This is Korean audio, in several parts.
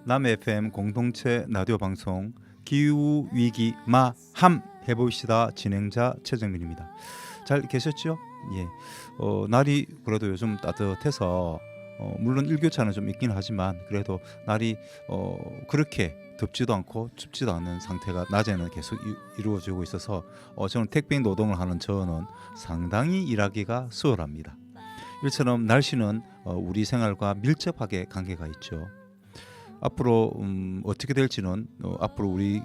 남해 FM 공동체 라디오 방송 기후 위기 마함 해봅시다. 진행자 최정민입니다. 잘 계셨죠? 예. 날이 그래도 요즘 따뜻해서 물론 일교차는 좀 있긴 하지만 그래도 날이 그렇게 덥지도 않고 춥지도 않은 상태가 낮에는 계속 이루어지고 있어서 저는 택배 노동을 하는 저는 상당히 일하기가 수월합니다. 이처럼 날씨는 우리 생활과 밀접하게 관계가 있죠. 앞으로 어떻게 될지는 앞으로 우리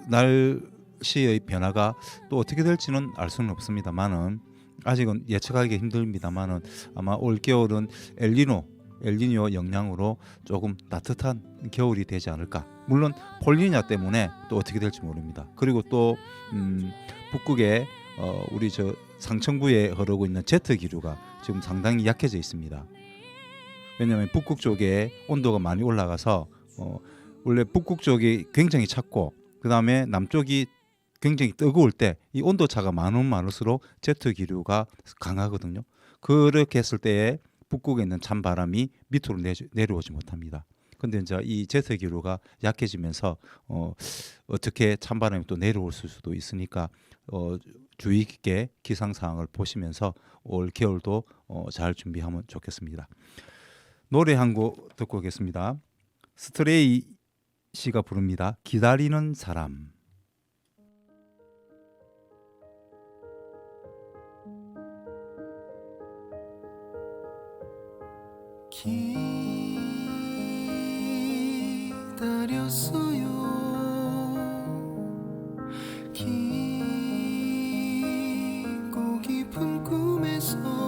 날씨의 변화가 또 어떻게 될지는 알 수는 없습니다만은 아직은 예측하기 힘듭니다만은 아마 올 겨울은 엘니뇨 영향으로 조금 따뜻한 겨울이 되지 않을까. 물론 폴리냐 때문에 또 어떻게 될지 모릅니다. 그리고 또 북극에 우리 저 상층부에 흐르고 있는 제트 기류가 지금 상당히 약해져 있습니다. 왜냐하면 북극 쪽에 온도가 많이 올라가서 원래 북극 쪽이 굉장히 찼고 그 다음에 남쪽이 굉장히 뜨거울 때 이 온도 차가 많으면 많을수록 제트 기류가 강하거든요. 그렇게 했을 때에 북극에 있는 찬바람이 밑으로 내려오지 못합니다. 근데 이제 이 제트 기류가 약해지면서 어떻게 찬바람이 또 내려올 수도 있으니까 주의 깊게 기상 상황을 보시면서 올 겨울도 잘 준비하면 좋겠습니다. 노래 한 곡 듣고 오겠습니다. 스트레이 씨가 부릅니다. 기다리는 사람. 기다렸어요. 깊고 깊은 꿈에서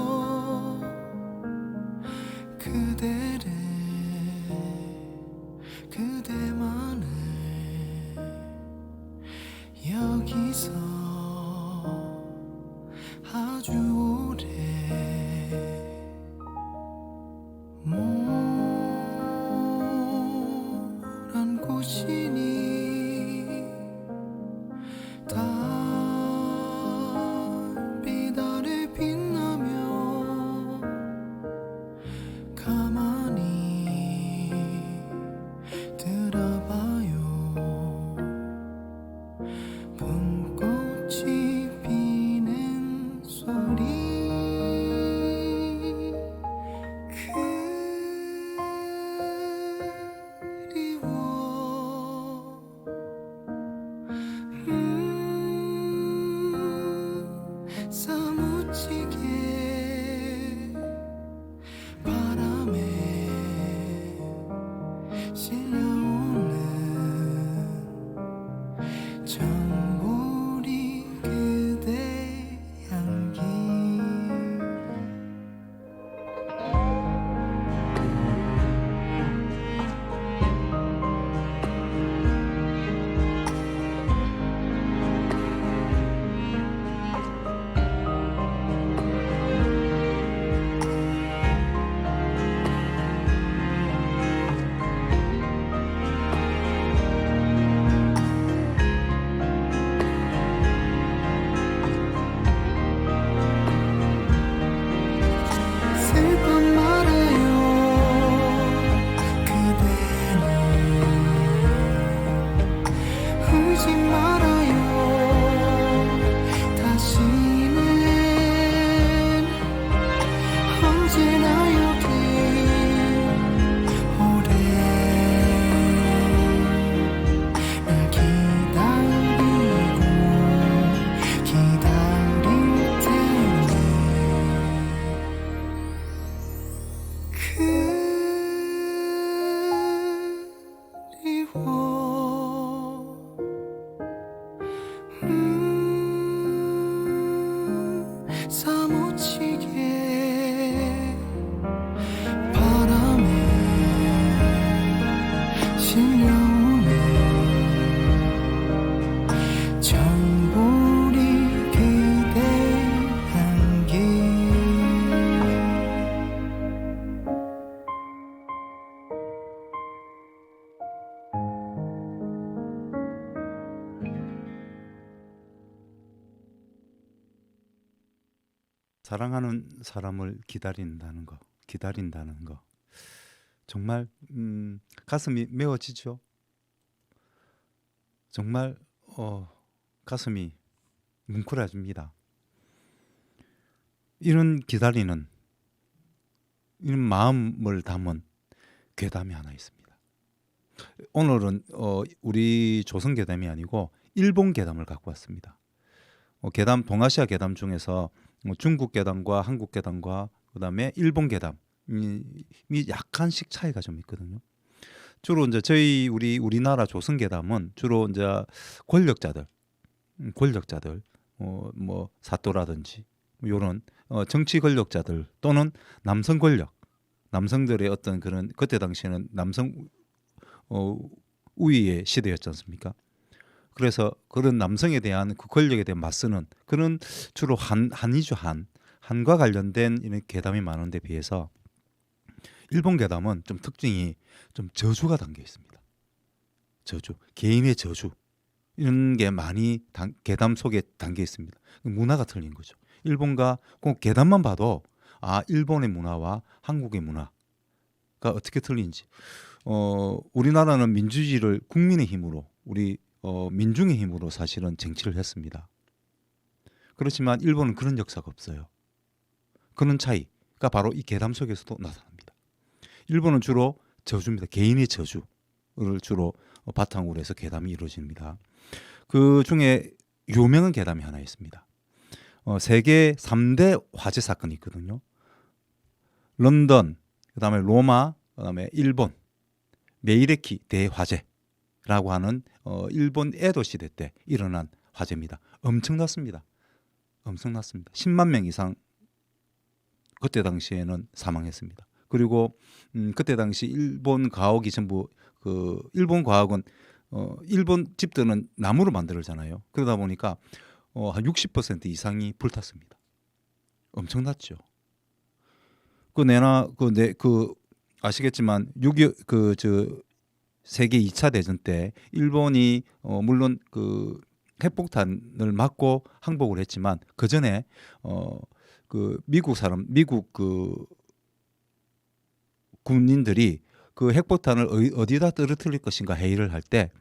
그대만을 여기서 아주 오래 모란 곳이니 달빛 아래 빛나며 가만히 들어봐요. 봄꽃이 피는 소리 그리워. 사무치게 바람에 실려오는 정보리 그대 향기. 슬픔 말아요. 그대는 울지 말아요. 다시는 언제나 여기 오래 날 기다리고 기다릴 테니 그리워. 사무치게 바람에 실려오는 정보리 그대 향기. 사랑하는 사람을 기다린다는 거. 정말 가슴이 메워지죠. 정말 가슴이 뭉클해집니다. 이런 기다리는 이런 마음을 담은 괴담이 하나 있습니다. 오늘은 우리 조선 괴담이 아니고 일본 괴담을 갖고 왔습니다. 괴담 동아시아 괴담 중에서 중국 괴담과 한국 괴담과 그다음에 일본 괴담이 약간씩 차이가 좀 있거든요. 주로 이제 우리나라 조선 괴담은 주로 이제 권력자들 뭐 사또라든지 이런 정치 권력자들 또는 남성 권력, 남성들의 어떤 그런 그때 당시에는 남성 우위의 시대였지 않습니까? 그래서 그런 남성에 대한 그 권력에 대한 맞서는 그런 주로 한과 관련된 이런 괴담이 많은데 비해서 일본 괴담은 좀 특징이 좀 저주가 담겨 있습니다. 저주, 개인의 저주 이런 게 많이 괴담 속에 담겨 있습니다. 문화가 틀린 거죠. 일본과 꼭 괴담만 봐도 일본의 문화와 한국의 문화가 어떻게 틀린지. 우리나라는 민주주의를 국민의 힘으로 민중의 힘으로 사실은 쟁취를 했습니다. 그렇지만 일본은 그런 역사가 없어요. 그런 차이가 바로 이 괴담 속에서도 나타납니다. 일본은 주로 저주입니다. 개인의 저주를 주로 바탕으로 해서 괴담이 이루어집니다. 그 중에 유명한 괴담이 하나 있습니다. 세계 3대 화재 사건이 있거든요. 런던, 그다음에 로마, 그다음에 일본 메이레키 대화재라고 하는 일본 에도 시대 때 일어난 화재입니다. 엄청났습니다. 10만 명 이상 그때 당시에는 사망했습니다. 그리고 그때 당시 일본 가옥이 전부 일본 과학은 일본 집들은 나무로 만들잖아요. 그러다 보니까 한 60% 이상이 불탔습니다. 엄청났죠. 아시겠지만 세계 2차 대전 때 일본이 물론 그 핵폭탄을 맞고 항복을 했지만 그 전에 미국 군인들이 그 핵폭탄을 어디다 떨어뜨릴 것인가 회의를 할 때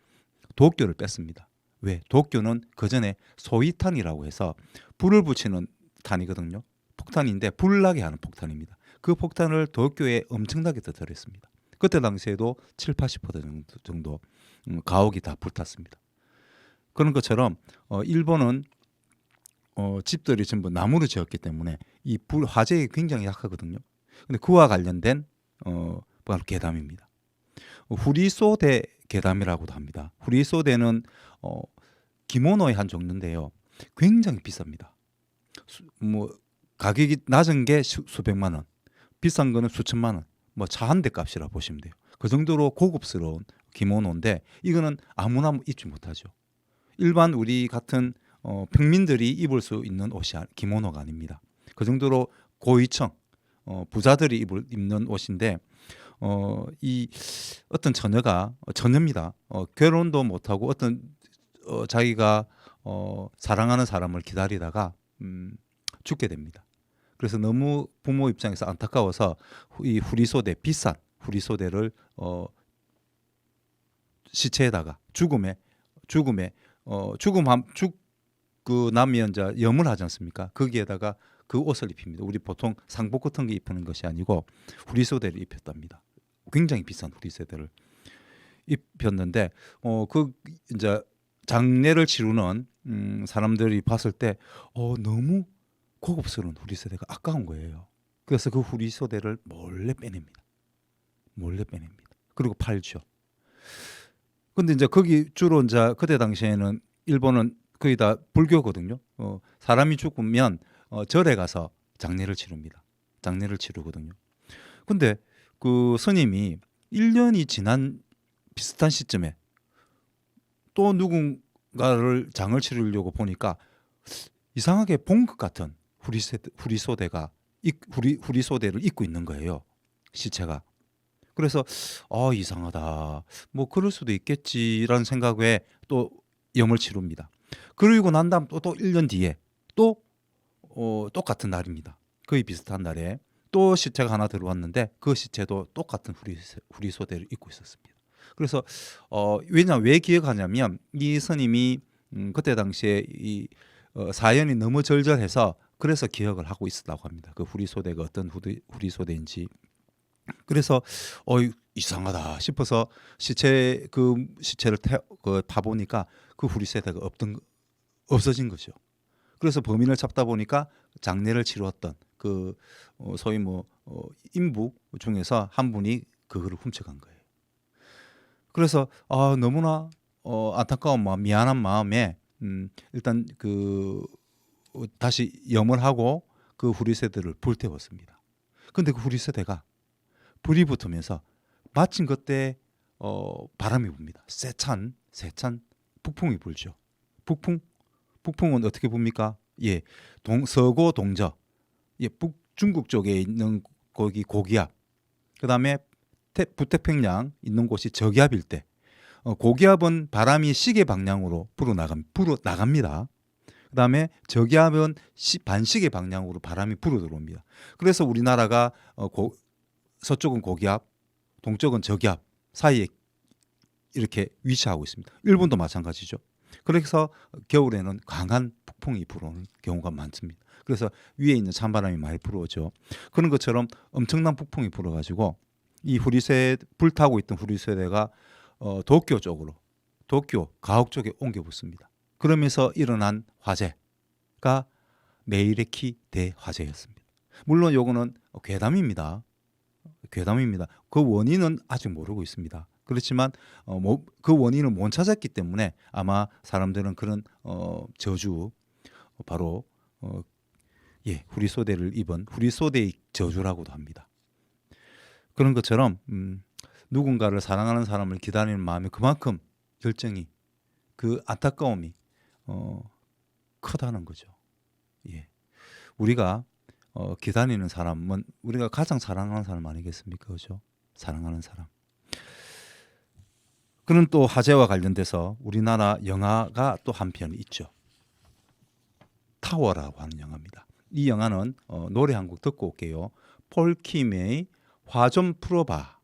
도쿄를 뺐습니다. 왜? 도쿄는 그 전에 소위탄이라고 해서 불을 붙이는 탄이거든요. 폭탄인데 불나게 하는 폭탄입니다. 그 폭탄을 도쿄에 엄청나게 터뜨렸습니다. 그때 당시에도 70~80% 정도 가옥이 다 불탔습니다. 그런 것처럼 일본은 집들이 전부 나무로 지었기 때문에 이 화재에 굉장히 약하거든요. 근데 그와 관련된 바로 괴담입니다. 후리소대 괴담이라고도 합니다. 후리소대는 기모노의 한 종류인데요. 굉장히 비쌉니다. 가격이 낮은 게 수백만 원, 비싼 거는 수천만 원, 차 한 대 값이라 보시면 돼요. 그 정도로 고급스러운 기모노인데 이거는 아무나 입지 못하죠. 일반 우리 같은 평민들이 입을 수 있는 옷이 기모노가 아닙니다. 그 정도로 고위층 부자들이 입는 옷인데 이 어떤 처녀입니다. 결혼도 못하고 어떤 자기가 사랑하는 사람을 기다리다가 죽게 됩니다. 그래서 너무 부모 입장에서 안타까워서 이 비싼 후리소대를 시체에다가 죽고 나면 이제 염을 하지 않습니까? 거기에다가 그 옷을 입힙니다. 우리 보통 상복 같은 게 입히는 것이 아니고 후리소대를 입혔답니다. 굉장히 비싼 후리소대를 입혔는데 이제 장례를 치르는 사람들이 봤을 때 너무 고급스러운 후리소대가 아까운 거예요. 그래서 그 후리소대를 몰래 빼냅니다. 그리고 팔죠. 근데 이제 거기 주로 이제 그때 당시에는 일본은 거의 다 불교거든요. 사람이 죽으면 절에 가서 장례를 치르거든요. 근데 그 스님이 1년이 지난 비슷한 시점에 또 누군가를 장을 치르려고 보니까 이상하게 본 것 같은 후리소대를 입고 있는 거예요. 시체가. 그래서 이상하다. 뭐 그럴 수도 있겠지라는 생각에 또 염을 치릅니다. 그리고 난 다음 또 1년 뒤에 또 똑같은 날입니다. 거의 비슷한 날에 또 시체가 하나 들어왔는데 그 시체도 똑같은 후리소대를 입고 있었습니다. 그래서 왜 기억하냐면 이 스님이 그때 당시에 이 사연이 너무 절절해서 그래서 기억을 하고 있었다고 합니다. 그 후리소대가 어떤 후리소대인지. 그래서 이상하다 싶어서 시체를 파보니까 그 후리소대가 없어진 거죠. 그래서 범인을 잡다 보니까 장례를 치루었던 그 소위 인부 중에서 한 분이 그거를 훔쳐간 거예요. 그래서 너무나 안타까운 마음, 미안한 마음에 일단 다시 염을 하고 그 후리세대를 불태웠습니다. 근데 그 후리세대가 불이 붙으면서 마침 그때 바람이 붑니다. 세찬 북풍이 불죠. 북풍은 어떻게 붑니까? 예, 서고 동저, 예, 북중국 쪽에 있는 거기 고기압, 그 다음에 북태평양 있는 곳이 저기압일 때, 고기압은 바람이 시계 방향으로 불어 나갑니다. 그 다음에 저기압은 반시계 방향으로 바람이 불어 들어옵니다. 그래서 우리나라가 서쪽은 고기압, 동쪽은 저기압 사이에 이렇게 위치하고 있습니다. 일본도 마찬가지죠. 그래서 겨울에는 강한 북풍이 불어오는 경우가 많습니다. 그래서 위에 있는 찬바람이 많이 불어오죠. 그런 것처럼 엄청난 북풍이 불어가지고 이 불타고 있던 후리세대가 도쿄 쪽으로, 도쿄 가옥 쪽에 옮겨 붙습니다. 그러면서 일어난 화재가 메이레키 대화재였습니다. 물론 요거는 괴담입니다. 그 원인은 아직 모르고 있습니다. 그렇지만 그 원인을 못 찾았기 때문에 아마 사람들은 그런 저주, 바로 후리소대를 입은 후리소대의 저주라고도 합니다. 그런 것처럼 누군가를 사랑하는 사람을 기다리는 마음이 그만큼 열정이, 그 안타까움이 크다는 거죠. 예, 우리가 기다리는 사람은 우리가 가장 사랑하는 사람 아니겠습니까? 그죠? 사랑하는 사람. 그는 또 화재와 관련돼서 우리나라 영화가 또 한 편 있죠. 타워라고 하는 영화입니다. 이 영화는 노래 한 곡 듣고 올게요. 폴킴의 화 좀 풀어봐.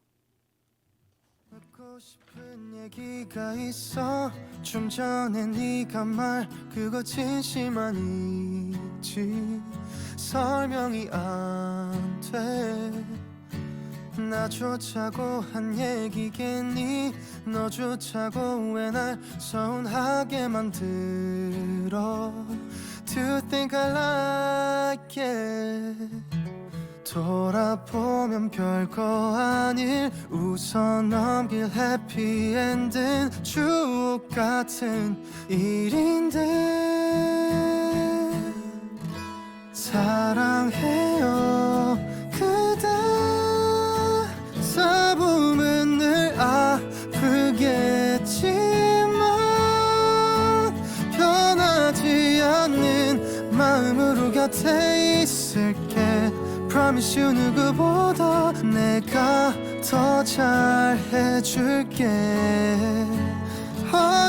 듣고 싶은 얘기가 있어. 좀 전에 네가 말 그거 진심 아니지. 설명이 안 돼. 나조차고 한 얘기겠니. 너조차고 왜 날 서운하게 만들어. To think I like it. 돌아보면 별거 아닐 웃어 넘길 해피엔딩 추억 같은 일인데 사랑해요 그대 써보면 늘 아프겠지만 변하지 않는 마음으로 곁에 있을게 Promise you 누구보다 내가 더 잘해줄게.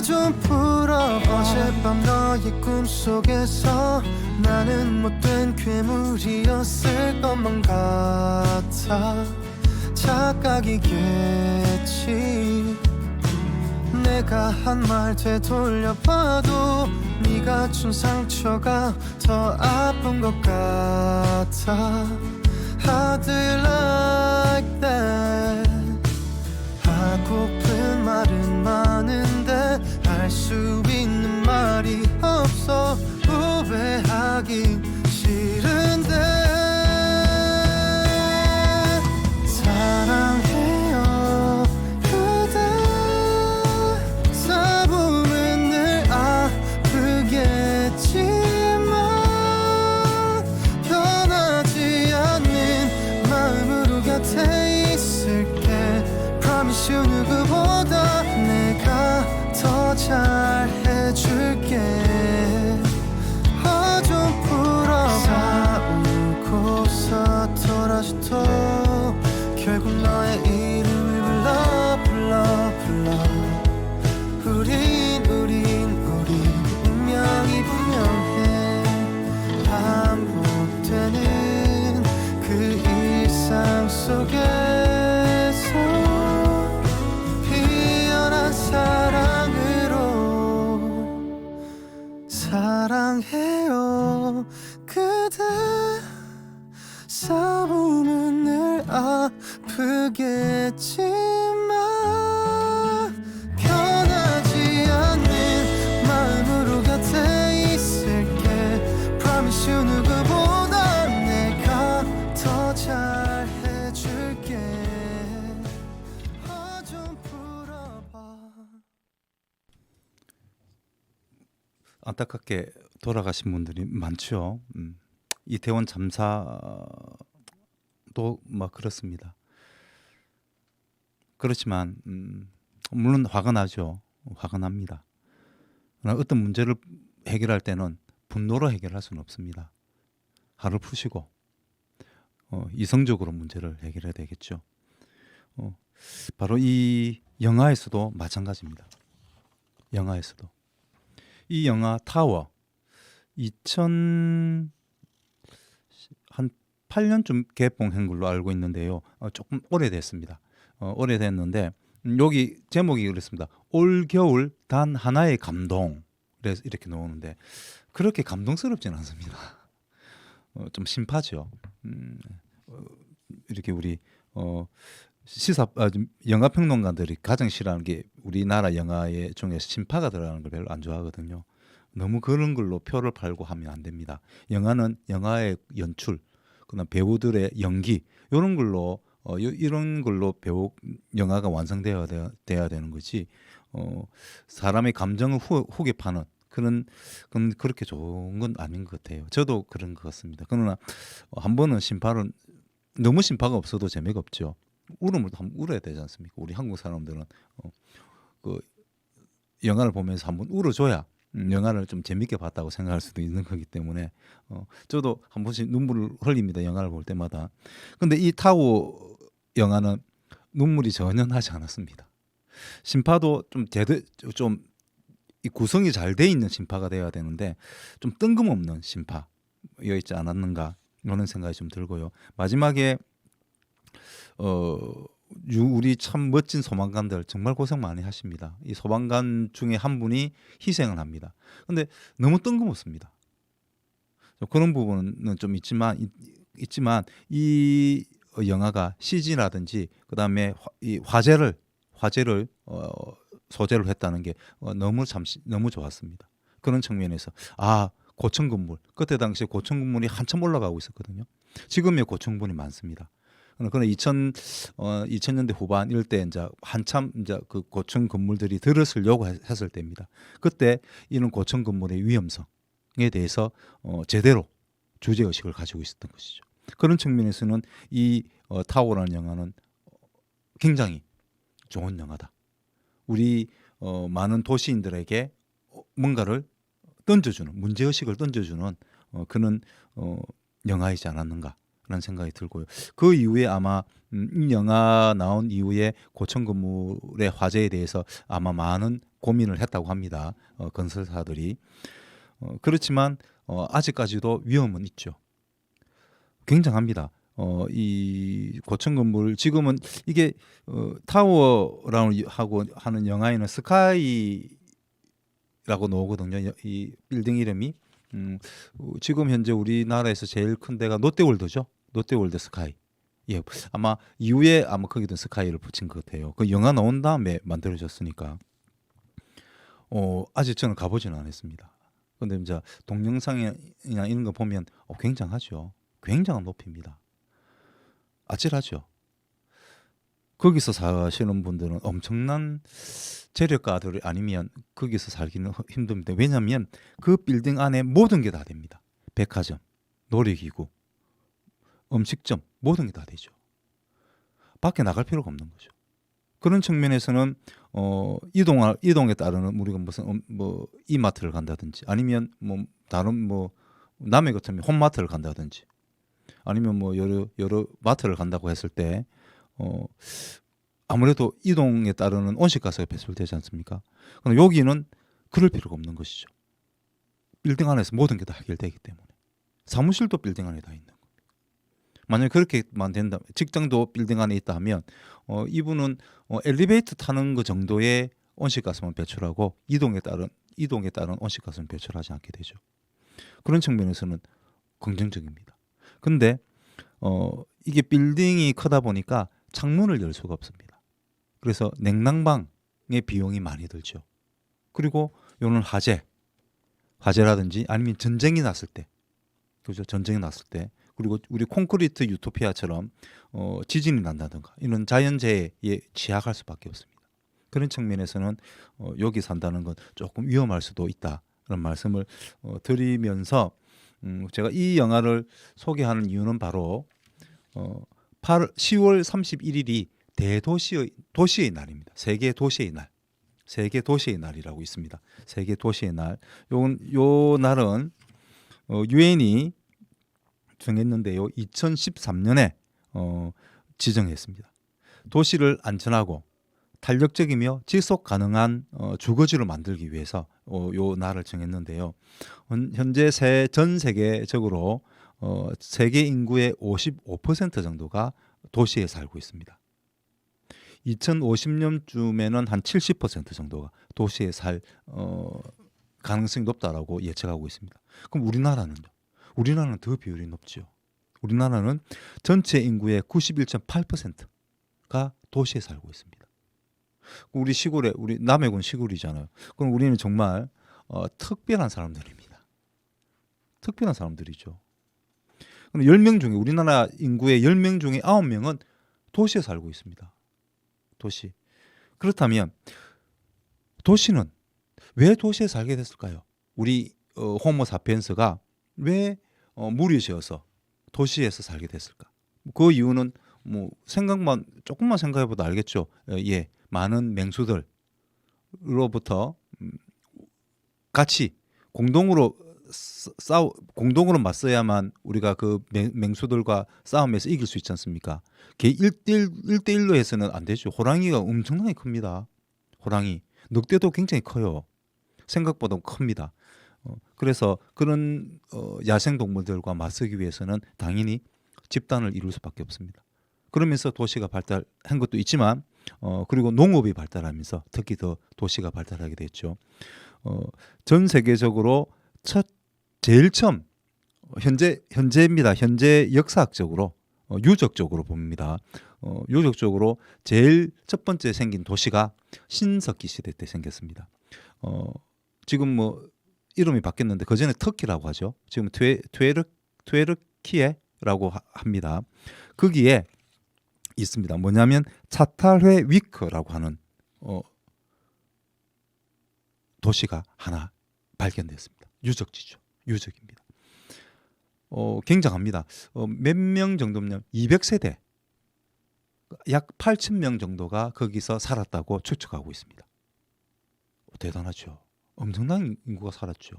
좀 풀어봐. 어젯밤 너의 꿈속에서 나는 못된 괴물이었을 것만 같아. 착각이겠지. 내가 한 말 되돌려봐도 네가 준 상처가 더 아픈 것 같아. How do you like that? 하고픈 말은 많은데 할 수 있는 말이 없어. 후회하기 싫은데 사랑해요 그대 써보면 늘 아프겠지만 변하지 않는 마음으로 곁에 있을게. Promise you 누구보다 내가 더 잘해줄게. 좀 풀어봐. 싸우고서 돌아서도 결국 너의 이름을 불러 우린 운명이 분명해. 반복되는 그 일 사랑해요 그대 싸움은 늘 아프겠지만 변하지 않는 마음으로 곁에 있을게 Promise you 누구보다 내가 더 잘해줄게 좀 풀어봐. 안타깝게 돌아가신 분들이 많죠. 이태원 참사도 막 그렇습니다. 그렇지만 물론 화가 나죠. 화가 납니다. 그러나 어떤 문제를 해결할 때는 분노로 해결할 수는 없습니다. 화를 푸시고 이성적으로 문제를 해결해야 되겠죠. 바로 이 영화에서도 마찬가지입니다. 영화에서도 이 영화 타워 2000 한 8년쯤 개봉한 걸로 알고 있는데요. 조금 오래됐습니다. 오래됐는데 여기 제목이 그렇습니다. 올겨울 단 하나의 감동. 그래서 이렇게 나오는데 그렇게 감동스럽지는 않습니다. 좀 심파죠. 이렇게 우리 영화 평론가들이 가장 싫어하는 게 우리나라 영화의 중에서 심파가 들어가는 걸 별로 안 좋아하거든요. 너무 그런 걸로 표를 팔고 하면 안 됩니다. 영화는 영화의 연출, 그다음 배우들의 연기 이런 걸로 이런 걸로 영화가 완성되어야 돼야 되는 거지. 사람의 감정을 후게 파는 그건 그렇게 좋은 건 아닌 것 같아요. 저도 그런 것 같습니다. 그러나 한 번은 심파는 너무 심파가 없어도 재미가 없죠. 울음을 한번 울어야 되지 않습니까? 우리 한국 사람들은 그 영화를 보면서 한번 울어줘야 영화를 좀 재밌게 봤다고 생각할 수도 있는 거기 때문에 저도 한 번씩 눈물을 흘립니다. 영화를 볼 때마다. 근데 이 타워 영화는 눈물이 전혀 나지 않았습니다. 심파도 좀 이 구성이 잘 돼 있는 심파가 돼야 되는데 좀 뜬금없는 심파였지 않았는가 이런 생각이 좀 들고요. 마지막에 우리 참 멋진 소방관들 정말 고생 많이 하십니다. 이 소방관 중에 한 분이 희생을 합니다. 근데 너무 뜬금없습니다. 그런 부분은 좀 있지만 이 영화가 CG라든지 그다음에 이 화제를 소재로 했다는 게 너무 좋았습니다. 그런 측면에서 고층 건물 그때 당시에 고층 건물이 한참 올라가고 있었거든요. 지금의 고층 건물이 많습니다. 그러나 2000년대 후반 이럴 때 이제 한참 이제 그 고층 건물들이 들어서려고 했을 때입니다. 그때 이런 고층 건물의 위험성에 대해서 제대로 주제 의식을 가지고 있었던 것이죠. 그런 측면에서는 이 타워라는 영화는 굉장히 좋은 영화다. 우리 많은 도시인들에게 뭔가를 던져주는 문제의식을 던져주는 그런 영화이지 않았는가라는 생각이 들고요. 그 이후에 아마 이 영화 나온 이후에 고층 건물의 화재에 대해서 아마 많은 고민을 했다고 합니다. 건설사들이. 그렇지만 아직까지도 위험은 있죠. 굉장합니다. 이 고층 건물 지금은 이게 타워라고 하고 하는 영화에는 스카이라고 나오거든요. 이 빌딩 이름이 지금 현재 우리나라에서 제일 큰 데가 롯데월드죠. 롯데월드 스카이. 예, 아마 이후에 거기도 스카이를 붙인 것 같아요. 그 영화 나온 다음에 만들어졌으니까 아직 저는 가보지는 않았습니다. 근데 이제 동영상이나 이런 거 보면 굉장하죠. 굉장한 높이입니다. 아찔하죠. 거기서 사시는 분들은 엄청난 재력가들이 아니면 거기서 살기는 힘듭니다. 왜냐하면 그 빌딩 안에 모든 게 다 됩니다. 백화점, 놀이기구, 음식점 모든 게 다 되죠. 밖에 나갈 필요가 없는 거죠. 그런 측면에서는 이동에 따르는 우리가 무슨 이마트를 간다든지 아니면 다른 남해 같으면 홈마트를 간다든지 아니면 여러 마트를 간다고 했을 때 아무래도 이동에 따르는 온실가스가 배출되지 않습니까? 그럼 여기는 그럴 필요가 없는 것이죠. 빌딩 안에서 모든 게 다 해결되기 때문에 사무실도 빌딩 안에 다 있는 겁니다. 만약에 그렇게만 된다면 직장도 빌딩 안에 있다 하면 이분은 엘리베이터 타는 그 정도의 온실가스만 배출하고 이동에 따른 온실가스는 배출하지 않게 되죠. 그런 측면에서는 긍정적입니다. 근데 이게 빌딩이 크다 보니까 창문을 열 수가 없습니다. 그래서 냉난방의 비용이 많이 들죠. 그리고 요는 화재라든지 아니면 전쟁이 났을 때, 그죠? 전쟁이 났을 때, 그리고 우리 콘크리트 유토피아처럼 지진이 난다든가 이런 자연재해에 취약할 수밖에 없습니다. 그런 측면에서는 여기 산다는 건 조금 위험할 수도 있다는 말씀을 드리면서 제가 이 영화를 소개하는 이유는 바로 10월 31일이 도시의 날입니다. 세계 도시의 날. 세계 도시의 날이라고 있습니다. 세계 도시의 날. 요 날은 유엔이 정했는데요. 2013년에 지정했습니다. 도시를 안전하고 탄력적이며 지속 가능한 주거지로 만들기 위해서 요 날을 정했는데요. 현재 전 세계적으로 세계 인구의 55% 정도가 도시에 살고 있습니다. 2050년쯤에는 한 70% 정도가 도시에 살 가능성이 높다라고 예측하고 있습니다. 그럼 우리나라는요? 우리나라는 더 비율이 높죠. 우리나라는 전체 인구의 91.8%가 도시에 살고 있습니다. 우리 시골에, 우리 남해군 시골이잖아요. 그럼 우리는 정말 특별한 사람들입니다. 특별한 사람들이죠. 근데 10명 중에, 우리나라 인구의 10명 중에 9명은 도시에 살고 있습니다. 도시. 그렇다면 도시는 왜 도시에 살게 됐을까요? 우리 호모 사피엔스가 왜 물이 지어서 도시에서 살게 됐을까? 그 이유는 뭐 조금만 생각해봐도 알겠죠. 예, 많은 맹수들로부터 같이 공동으로 맞서야만 우리가 그 맹수들과 싸움에서 이길 수 있지 않습니까? 1대1로 해서는 안 되죠. 호랑이가 엄청나게 큽니다. 호랑이. 늑대도 굉장히 커요. 생각보다 큽니다. 그래서 그런 야생 동물들과 맞서기 위해서는 당연히 집단을 이룰 수밖에 없습니다. 그러면서 도시가 발달한 것도 있지만 그리고 농업이 발달하면서 특히 더 도시가 발달하게 됐죠. 전 세계적으로 제일 처음 현재입니다. 현재 역사학적으로 유적적으로 봅니다. 유적적으로 제일 첫 번째 생긴 도시가 신석기 시대 때 생겼습니다. 지금 뭐 이름이 바뀌었는데 그 전에 터키라고 하죠. 지금 트웨르키예라고 합니다. 거기에 있습니다. 뭐냐면 차탈회 위크라고 하는 도시가 하나 발견됐습니다. 유적지죠. 유적입니다. 굉장합니다. 몇 명 정도면 200세대, 약 8,000명 정도가 거기서 살았다고 추측하고 있습니다. 대단하죠. 엄청난 인구가 살았죠.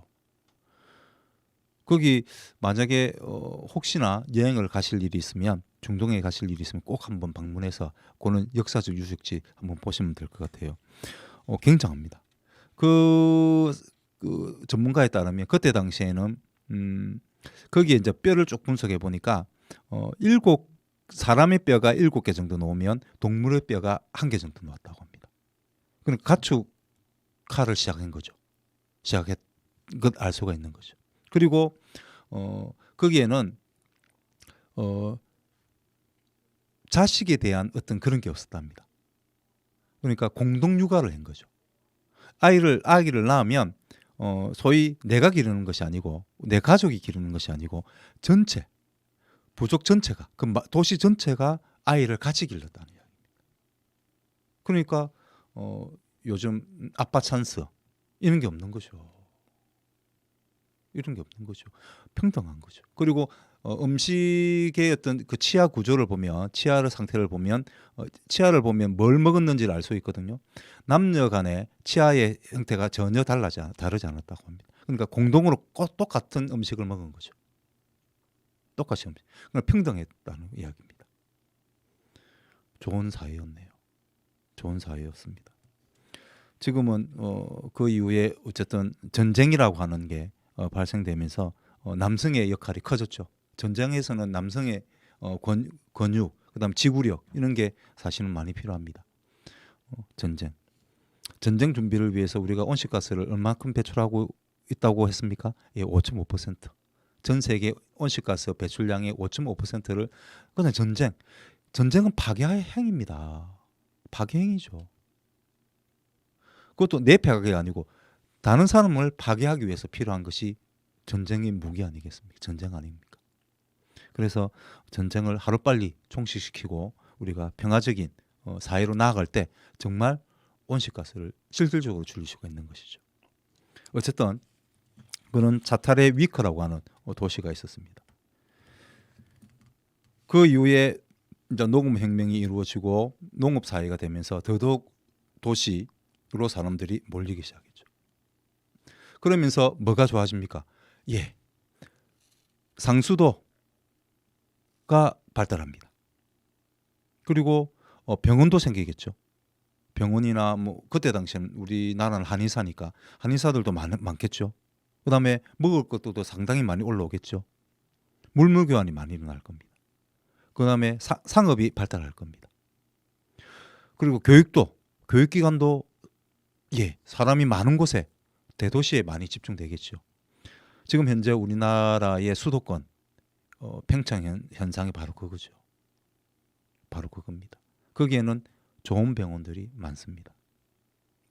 거기 만약에 혹시나 여행을 가실 일이 있으면, 중동에 가실 일이 있으면 꼭 한번 방문해서 그는 역사적 유적지 한번 보시면 될 것 같아요. 굉장합니다. 그 전문가에 따르면 그때 당시에는 거기에 이제 뼈를 쭉 분석해 보니까 사람의 뼈가 7개 정도 나오면 동물의 뼈가 1개 정도 나왔다고 합니다. 그러니까 가축화를 시작한 거죠. 시작했 것 알 수가 있는 거죠. 그리고 거기에는 자식에 대한 어떤 그런 게 없었답니다. 그러니까 공동 육아를 한 거죠. 아기를 낳으면 소위 내가 기르는 것이 아니고 내 가족이 기르는 것이 아니고 부족 전체가, 그 도시 전체가 아이를 같이 길렀다는 이야기입니다. 그러니까 요즘 아빠 찬스 이런 게 없는 거죠. 이런 게 없는 거죠. 평등한 거죠. 그리고 음식의 어떤 그 치아 구조를 보면, 치아의 상태를 보면 뭘 먹었는지를 알 수 있거든요. 남녀 간의 치아의 형태가 전혀 다르지 않았다고 합니다. 그러니까 공동으로 똑같은 음식을 먹은 거죠. 똑같이 음식. 그러니까 평등했다는 이야기입니다. 좋은 사회였네요. 좋은 사회였습니다. 지금은 그 이후에 어쨌든 전쟁이라고 하는 게 발생되면서 남성의 역할이 커졌죠. 전쟁에서는 남성의 권유, 그다음 지구력 이런 게 사실은 많이 필요합니다. 전쟁 준비를 위해서 우리가 온실가스를 얼마큼 배출하고 있다고 했습니까? 예, 5.5%. 전 세계 온실가스 배출량의 5.5%를 그냥 전쟁은 파괴행위입니다. 파괴행위죠. 그것도 내 파괴가 아니고 다른 사람을 파괴하기 위해서 필요한 것이 전쟁의 무기 아니겠습니까? 전쟁 아닙니까? 그래서 전쟁을 하루빨리 종식시키고 우리가 평화적인 사회로 나아갈 때 정말 온실가스를 실질적으로 줄일 수가 있는 것이죠. 어쨌든 그는 자타레 위커라고 하는 도시가 있었습니다. 그 이후에 이제 농업혁명이 이루어지고 농업사회가 되면서 더더욱 도시로 사람들이 몰리기 시작했죠. 그러면서 뭐가 좋아집니까? 예, 상수도가 발달합니다. 그리고 병원도 생기겠죠. 병원이나 뭐 그때 당시에는 우리나라는 한의사니까 한의사들도 많겠죠. 그다음에 먹을 것도 상당히 많이 올라오겠죠. 물무교환이 많이 일어날 겁니다. 그다음에 상업이 발달할 겁니다. 그리고 교육기관도 예, 사람이 많은 곳에 대도시에 많이 집중되겠죠. 지금 현재 우리나라의 수도권 팽창 현상이 바로 그거죠. 바로 그겁니다. 거기에는 좋은 병원들이 많습니다.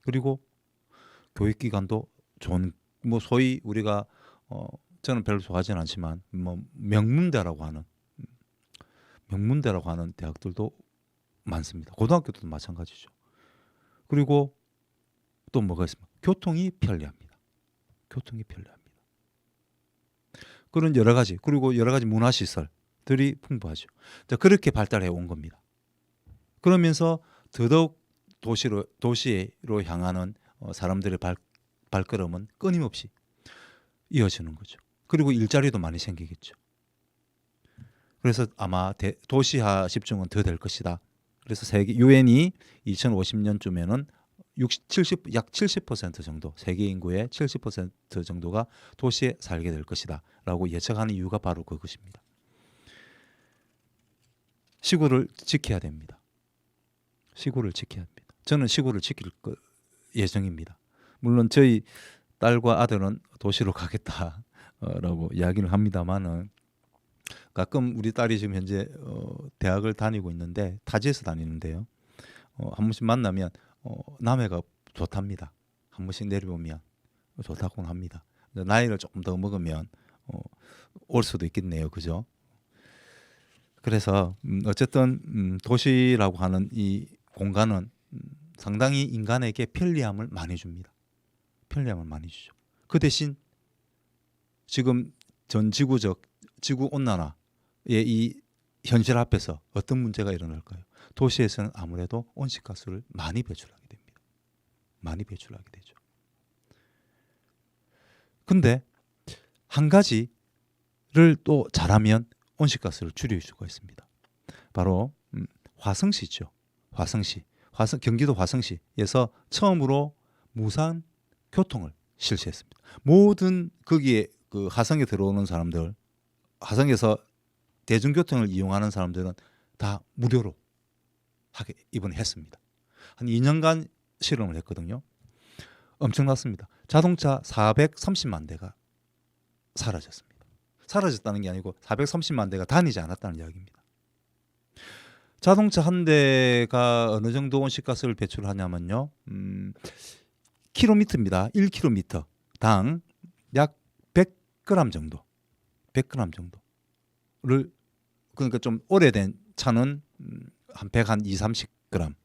그리고 교육기관도 좋은 뭐 소위 우리가 저는 별로 좋아하지는 않지만 뭐 명문대라고 하는 대학들도 많습니다. 고등학교도 마찬가지죠. 그리고 또 뭐가 있습니까? 교통이 편리합니다. 그런 여러 가지 그리고 여러 가지 문화시설들이 풍부하죠. 자, 그렇게 발달해 온 겁니다. 그러면서 더더욱 도시로 향하는 사람들의 발걸음은 끊임없이 이어지는 거죠. 그리고 일자리도 많이 생기겠죠. 그래서 아마 도시화 집중은 더 될 것이다. 그래서 세계 유엔이 2050년쯤에는 약 70% 정도 세계 인구의 70% 정도가 도시에 살게 될 것이다라고 예측하는 이유가 바로 그것입니다. 시골을 지켜야 됩니다. 저는 시골을 지킬 예정입니다. 물론 저희 딸과 아들은 도시로 가겠다라고 이야기를 합니다만은 가끔 우리 딸이 지금 현재 대학을 다니고 있는데 타지에서 다니는데요. 한 번씩 만나면 남해가 좋답니다. 한 번씩 내려오면 좋다고는 합니다. 나이를 조금 더 먹으면 올 수도 있겠네요. 그죠? 그래서 어쨌든 도시라고 하는 이 공간은 상당히 인간에게 편리함을 많이 줍니다. 편리함을 많이 주죠. 그 대신 지금 전 지구적 지구 온난화의 이 현실 앞에서 어떤 문제가 일어날까요? 도시에서는 아무래도 온실가스를 많이 배출하게 됩니다. 많이 배출하게 되죠. 근데 한 가지를 또 잘하면 온실가스를 줄일 수가 있습니다. 바로 화성시죠. 경기도 화성시에서 처음으로 무상 교통을 실시했습니다. 모든 거기에 그 화성에 들어오는 사람들, 화성에서 대중교통을 이용하는 사람들은 다 무료로 이번에 했습니다. 한 2년간 실험을 했거든요. 엄청났습니다. 자동차 430만 대가 사라졌습니다. 사라졌다는 게 아니고 430만 대가 다니지 않았다는 이야기입니다. 자동차 한 대가 어느 정도 온실가스를 배출하냐면요. 킬로미터입니다. 1km당 약 100g 정도. 100g 정도를 그러니까 좀 오래된 차는 한 120, 30g.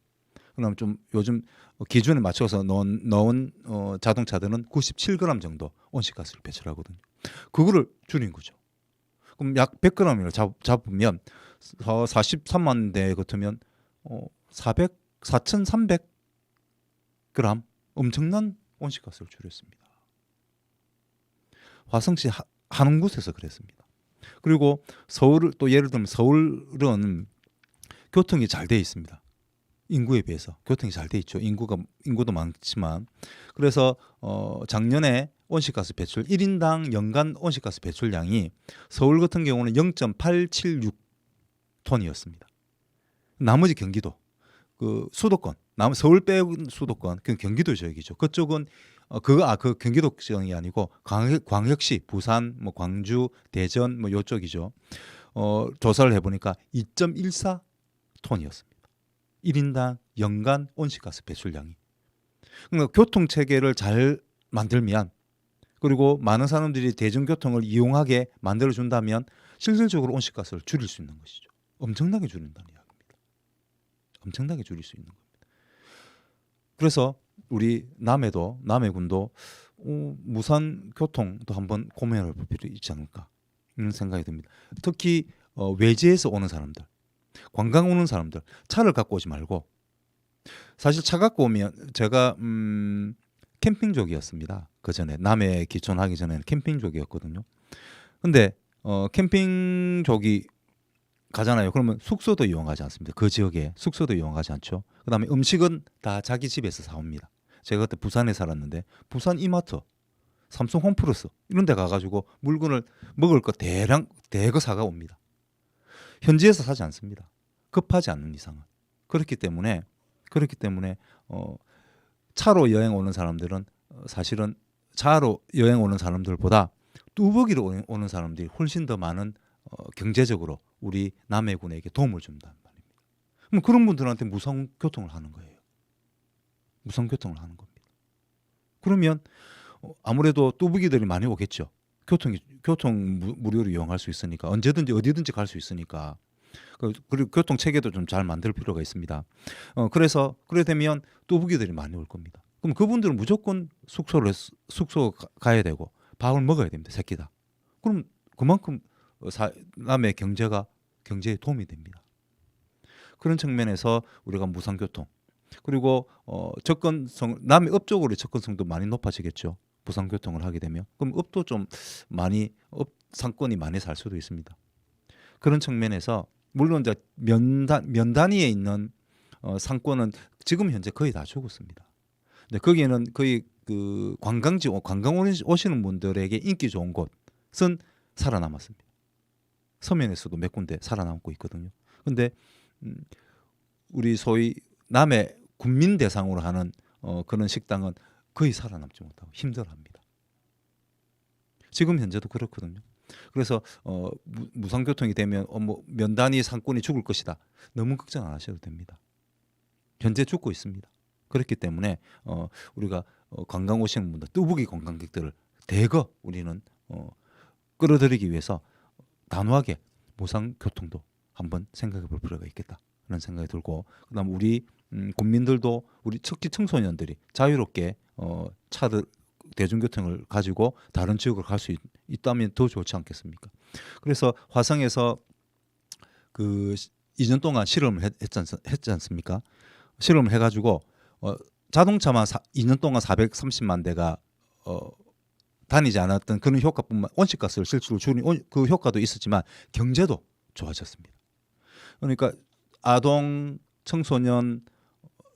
그럼 좀 요즘 기준에 맞춰서 넣은 자동차들은 97g 정도 온실가스를 배출하거든요. 그거를 줄인 거죠. 그럼 약 100g을 잡으면 43만 대 같으면 4,300g 엄청난 온실가스를 줄였습니다. 화성시 한 곳에서 그랬습니다. 그리고 서울을 또 예를 들면 서울은 교통이 잘 돼 있습니다. 인구에 비해서 교통이 잘 돼 있죠. 인구도 많지만 그래서 작년에 온실가스 배출 1인당 연간 온실가스 배출량이 서울 같은 경우는 0.876톤이었습니다. 나머지 경기도 그 수도권, 서울 빼고 수도권, 그 경기도 지역이죠. 그쪽은 그 경기도 지역이 아니고 광역시, 부산, 뭐 광주, 대전 뭐 요쪽이죠. 조사를 해보니까 2.14 톤이었습니다. 1인당 연간 온실가스 배출량이. 그러니까 교통 체계를 잘 만들면 그리고 많은 사람들이 대중교통을 이용하게 만들어 준다면 실질적으로 온실가스를 줄일 수 있는 것이죠. 엄청나게 줄인다는 이야기입니다. 엄청나게 줄일 수 있는 겁니다. 그래서 우리 남해군도 무산 교통도 한번 고민해 볼 필요 있지 않을까 이런 생각이 듭니다. 특히 외지에서 오는 사람들, 관광 오는 사람들 차를 갖고 오지 말고 사실 차 갖고 오면 제가 캠핑족이었습니다. 그 전에 남해 기촌하기 전에는 캠핑족이었거든요. 근데 캠핑족이 가잖아요. 그러면 숙소도 이용하지 않습니다. 그 지역에 숙소도 이용하지 않죠. 그다음에 음식은 다 자기 집에서 사옵니다. 제가 그때 부산에 살았는데 부산 이마트, 삼성 홈플러스 이런 데 가가지고 물건을 먹을 거 대거 사가 옵니다. 현지에서 사지 않습니다. 급하지 않는 이상은. 그렇기 때문에 차로 여행 오는 사람들은 사실은 차로 여행 오는 사람들보다 뚜벅이로 오는 사람들이 훨씬 더 많은 경제적으로 우리 남해군에게 도움을 준다는 말입니다. 그럼 그런 분들한테 무상 교통을 하는 거예요. 무상 교통을 하는 겁니다. 그러면 아무래도 뚜벅이들이 많이 오겠죠. 교통 무료로 이용할 수 있으니까 언제든지 어디든지 갈 수 있으니까 그리고 교통 체계도 좀 잘 만들 필요가 있습니다. 그래서 그래 되면 뚜벅이들이 많이 올 겁니다. 그럼 그분들은 무조건 숙소 가야 되고 밥을 먹어야 됩니다. 새끼 다. 그럼 그만큼 남의 경제에 도움이 됩니다. 그런 측면에서 우리가 무상교통 그리고 접근성 남의 업 쪽으로 접근성도 많이 높아지겠죠. 무상교통을 하게 되면 그럼 업도 좀 많이 상권이 많이 살 수도 있습니다. 그런 측면에서 물론 이제 면 단위에 있는 상권은 지금 현재 거의 다 죽었습니다. 근데 거기에는 거의 그 관광 오시는 분들에게 인기 좋은 곳은 살아남았습니다. 서면에서도 몇 군데 살아남고 있거든요. 근데 우리 소위 남해 군민 대상으로 하는 그런 식당은 거의 살아남지 못하고 힘들어합니다. 지금 현재도 그렇거든요. 그래서 무상교통이 되면 면 단위 상권이 죽을 것이다. 너무 걱정 안 하셔도 됩니다. 현재 죽고 있습니다. 그렇기 때문에 우리가 관광 오시는 분들, 뚜벅이 관광객들을 대거 우리는 끌어들이기 위해서 단호하게 무상교통도 한번 생각해 볼 필요가 있겠다. 그런 생각이 들고 그다음 우리 국민들도 우리 특히 청소년들이 자유롭게 차를 대중교통을 가지고 다른 지역으로 갈 수 있다면 더 좋지 않겠습니까? 그래서 화성에서 그 2년 동안 실험을 했지 않습니까? 실험을 해가지고 자동차만 2년 동안 430만 대가 다니지 않았던 그런 효과뿐만 온실가스를 실제로 줄인 그 효과도 있었지만 경제도 좋아졌습니다. 그러니까 아동, 청소년,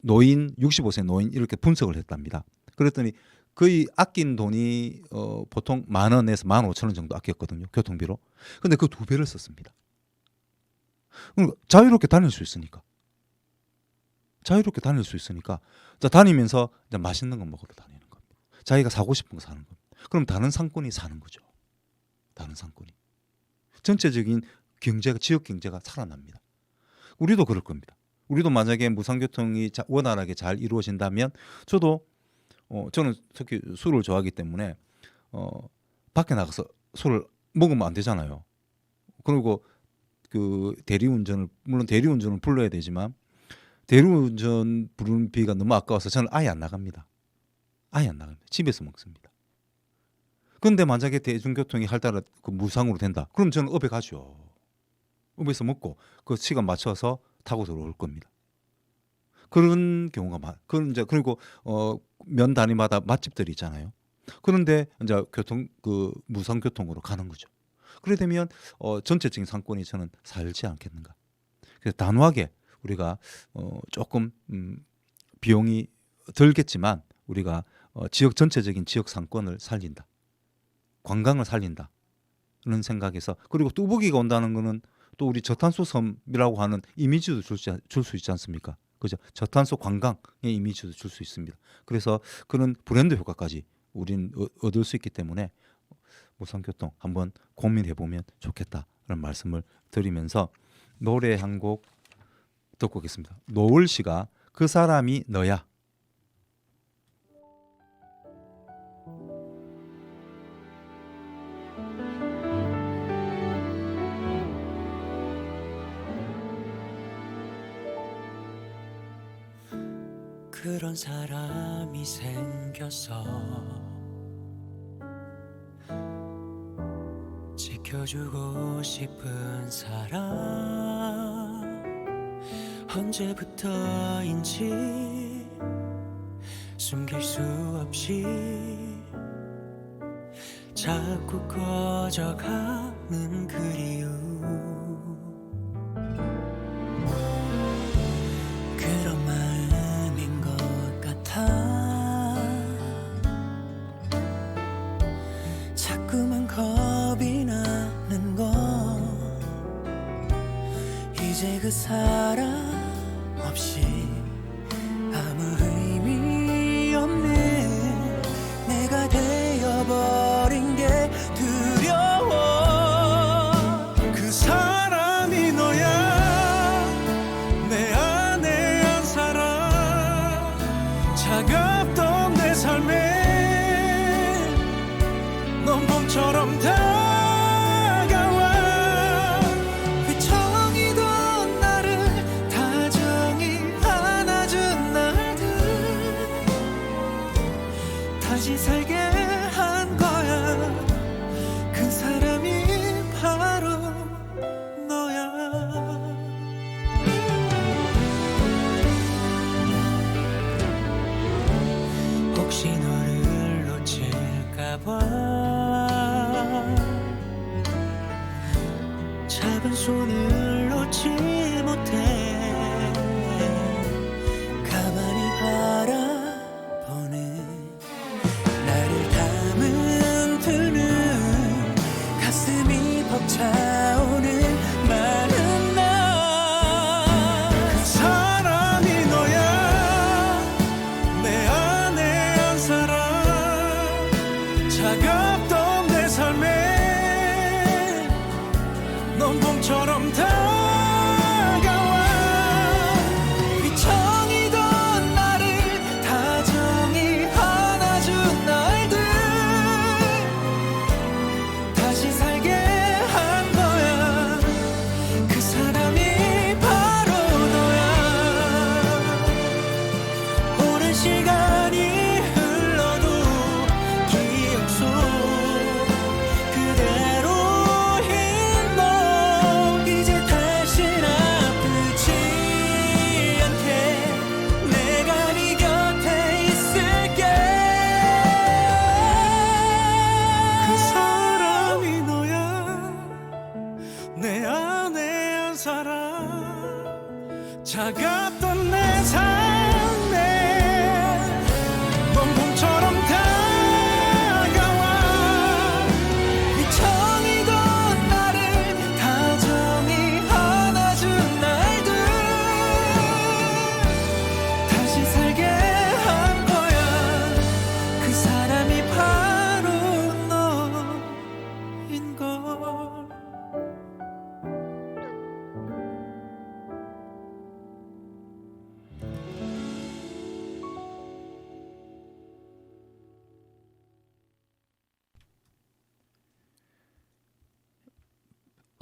노인, 65세 노인 이렇게 분석을 했답니다. 그랬더니 거의 아낀 돈이 보통 10,000원에서 15,000원 정도 아꼈거든요. 교통비로. 근데 그 2배를 썼습니다. 그러니까 자유롭게 다닐 수 있으니까. 자, 다니면서 이제 맛있는 거 먹으러 다니는 겁니다. 자기가 사고 싶은 거 사는 겁니다. 그럼 다른 상권이 사는 거죠. 다른 상권이. 전체적인 경제가 지역 경제가 살아납니다. 우리도 그럴 겁니다. 우리도 만약에 무상교통이 원활하게 잘 이루어진다면 저는 특히 술을 좋아하기 때문에 밖에 나가서 술을 먹으면 안 되잖아요. 그리고 그 물론 대리운전을 불러야 되지만 대리운전 부르는 비가 너무 아까워서 저는 아예 안 나갑니다. 집에서 먹습니다. 그런데 만약에 대중교통이 할따라 그 무상으로 된다. 그럼 저는 업에 가죠. 업에서 먹고 그 시간 맞춰서 타고 들어올 겁니다. 그런 경우가 그리고 면 단위마다 맛집들이 있잖아요. 그런데 이제 무상교통으로 가는 거죠. 그래 되면 전체적인 상권이 저는 살지 않겠는가. 그래서 단호하게 우리가 조금 비용이 들겠지만 우리가 전체적인 지역 상권을 살린다. 관광을 살린다. 그런 생각에서 그리고 뚜벅이가 온다는 거는 또 우리 저탄소 섬이라고 하는 이미지도 줄 수 있지 않습니까? 그죠? 저탄소 관광의 이미지도 줄 수 있습니다. 그래서 그런 브랜드 효과까지 우린 얻을 수 있기 때문에 무선교통 한번 고민해 보면 좋겠다는 말씀을 드리면서 노래 한 곡 듣고 오겠습니다. 노을 씨가 그 사람이 너야. 그런 사람이 생겼어 지켜주고 싶은 사람 언제부터인지 숨길 수 없이 자꾸 커져가는 그리움 그런 마음인 것 같아 자꾸만 겁이 나는 건 이제 그 사람 없이 아무 의미 없는 내가 되어버린 게 두려워 그 사람이 너야 내 안에 한 사람 차갑던 내 삶에 넌 봄처럼 다가와 휘청이던 나를 다정히 안아준 날들 다시 살게 한 거야 그 사람이 바로 너야 혹시 너를 놓칠까봐 잡은 손을 놓지 못해 가만히 바라보는 나를 담은 두는 가슴이 벅차오는 많은 날 그 사람이 너야 내 안에 한 사람 차갑던 내 삶에 넌 봄처럼 다가와 휘청이던 나를 다정히 안아준 날들 다시 살게 한 거야 그 사람이 바로 너야 오랜 시간이 흘러도 기억 속 그대로인 너 이제 다신 아프지 않게 내가 네 곁에 있을게 그 사람이 너야 내 안에 한 사람 차갑던 내 삶에 넌 봄처럼 다가와 휘청이던 나를 다정히 안아준 날들 다시 살게 한 거야 그 사람이 바로 너인걸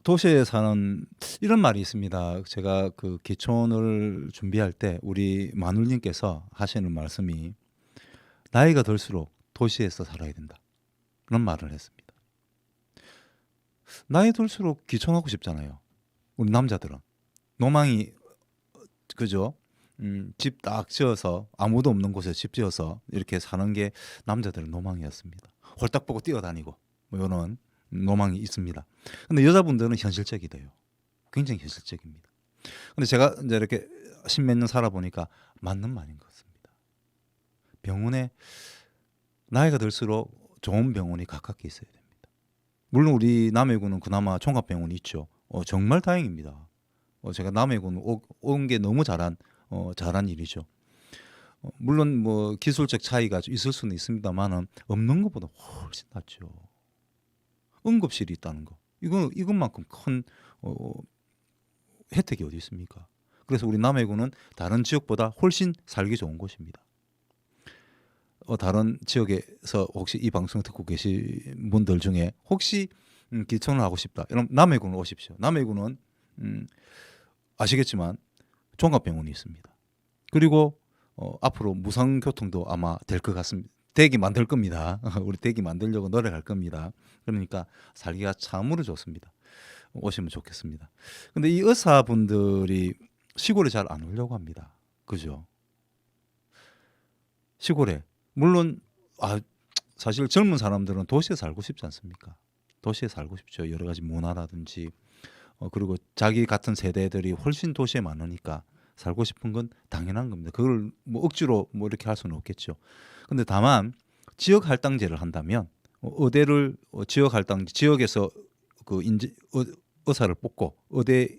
도시에 사는 이런 말이 있습니다. 제가 그 기촌을 준비할 때 우리 마눌님께서 하시는 말씀이 나이가 들수록 도시에서 살아야 된다. 그런 말을 했습니다. 나이 들수록 기촌하고 싶잖아요. 우리 남자들은 노망이 그죠? 집 딱 지어서 아무도 없는 곳에 집 지어서 이렇게 사는 게 남자들의 노망이었습니다. 홀딱 보고 뛰어다니고 뭐 이런 노망이 있습니다. 근데 여자분들은 현실적이돼요. 굉장히 현실적입니다. 근데 제가 이제 이렇게 십몇 년 살아보니까 맞는 말인 것 같습니다. 병원에 나이가 들수록 좋은 병원이 가깝게 있어야 됩니다. 물론 우리 남해군은 그나마 종합병원이 있죠. 정말 다행입니다. 제가 남해군 온 게 너무 잘한 일이죠. 물론 뭐 기술적 차이가 좀 있을 수는 있습니다만은 없는 것보다 훨씬 낫죠. 응급실이 있다는 거. 이것만큼 큰 혜택이 어디 있습니까? 그래서 우리 남해군은 다른 지역보다 훨씬 살기 좋은 곳입니다. 다른 지역에서 혹시 이 방송 듣고 계신 분들 중에 혹시 기촌을 하고 싶다. 이러면 남해군으로 오십시오. 남해군은 아시겠지만 종합병원이 있습니다. 그리고 앞으로 무상교통도 아마 될 것 같습니다. 대기 만들 겁니다. 우리 대기 만들려고 노력할 겁니다. 그러니까 살기가 참으로 좋습니다. 오시면 좋겠습니다. 근데 이 의사분들이 시골에 잘 안 오려고 합니다. 그죠? 시골에 물론 사실 젊은 사람들은 도시에 살고 싶지 않습니까? 도시에 살고 싶죠. 여러 가지 문화라든지 그리고 자기 같은 세대들이 훨씬 도시에 많으니까 살고 싶은 건 당연한 겁니다. 그걸 뭐 억지로 뭐 이렇게 할 수는 없겠죠. 근데 다만 지역 할당제를 한다면 의대를 지역 할당 지역에서 그 의사를 뽑고 의대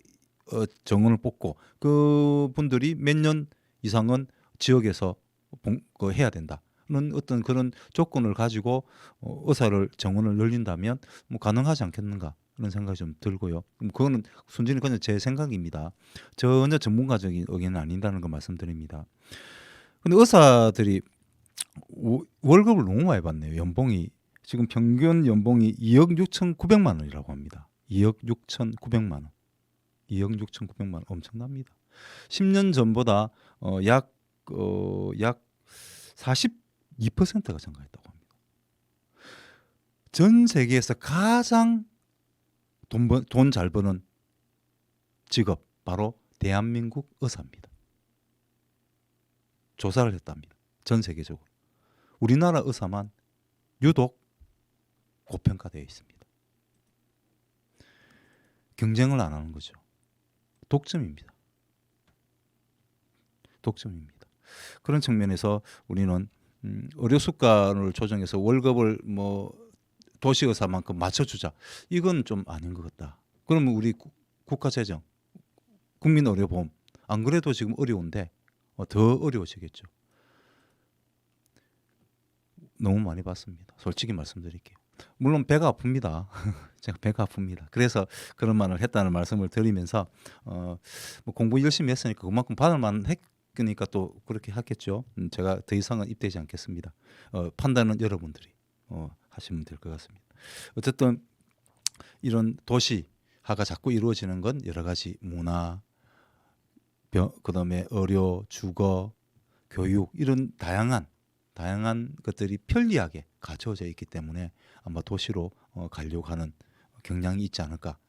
정원을 뽑고 그 분들이 몇 년 이상은 지역에서 해야 된다는 어떤 그런 조건을 가지고 의사를 정원을 늘린다면 뭐 가능하지 않겠는가 그런 생각이 좀 들고요. 그거는 순전히 그냥 제 생각입니다. 전혀 전문가적인 의견은 아닌다는 거 말씀드립니다. 근데 의사들이 월급을 너무 많이 받네요. 연봉이 지금 평균 연봉이 2억 6,900만 원이라고 합니다. 2억 6,900만 원. 2억 6,900만 원 엄청납니다. 10년 전보다 약 42%가 증가했다고 합니다. 전 세계에서 가장 돈 잘 버는 직업 바로 대한민국 의사입니다. 조사를 했답니다. 전 세계적으로. 우리나라 의사만 유독 고평가되어 있습니다. 경쟁을 안 하는 거죠. 독점입니다. 독점입니다. 그런 측면에서 우리는 의료 수가를 조정해서 월급을 뭐 도시의사만큼 맞춰주자. 이건 좀 아닌 것 같다. 그러면 우리 국가재정, 국민의료보험 안 그래도 지금 어려운데 더 어려워지겠죠. 너무 많이 받습니다. 솔직히 말씀드릴게요. 물론 배가 아픕니다. 제가 배가 아픕니다. 그래서 그런 말을 했다는 말씀을 드리면서 뭐 공부 열심히 했으니까 그만큼 받을 만한 했으니까 또 그렇게 하겠죠. 제가 더 이상은 입대지 않겠습니다. 판단은 여러분들이 하시면 될 것 같습니다. 어쨌든 이런 도시화가 자꾸 이루어지는 건 여러 가지 문화, 그다음에 의료, 주거, 교육 이런 다양한 것들이 편리하게 갖춰져 있기 때문에 아마 도시로 가려고 하는 경향이 있지 않을까.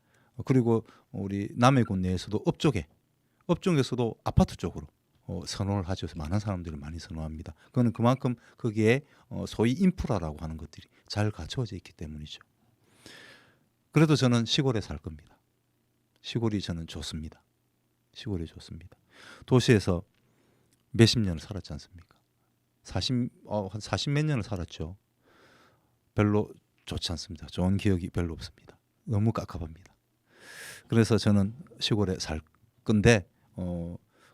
그리고 우리 남해군 내에서도 업종에서도 아파트 쪽으로 선호를 하죠. 많은 사람들이 많이 선호합니다. 그거는 그만큼 거기에 소위 인프라라고 하는 것들이 잘 갖춰져 있기 때문이죠. 그래도 저는 시골에 살 겁니다. 시골이 저는 좋습니다. 시골이 좋습니다. 도시에서 몇십 년을 살았지 않습니까? 한 40몇 년을 살았죠. 별로 좋지 않습니다. 좋은 기억이 별로 없습니다. 너무 깝깝합니다. 그래서 저는 시골에 살 건데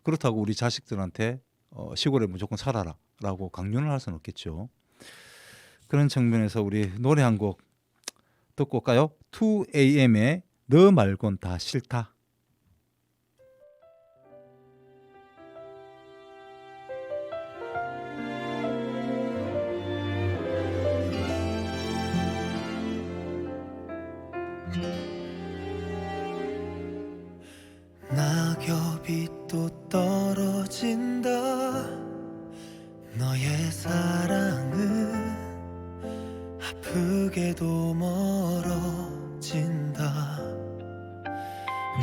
그렇다고 우리 자식들한테 시골에 무조건 살아라 라고 강요를 할 수는 없겠죠. 그런 측면에서 우리 노래 한 곡 듣고 올까요? 2AM의 너 말곤 다 싫다. 낙엽이 또 떨어진다. 너의 사랑은 아프게도 멀어진다.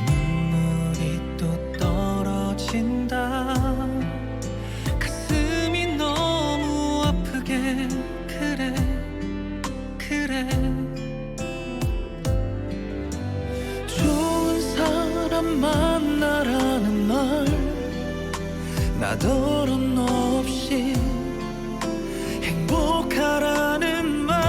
눈물이 또 떨어진다. 가슴이 너무 아프게 그래 좋은 사람 만나라는 말 나더러 너 없이 행복하라는 말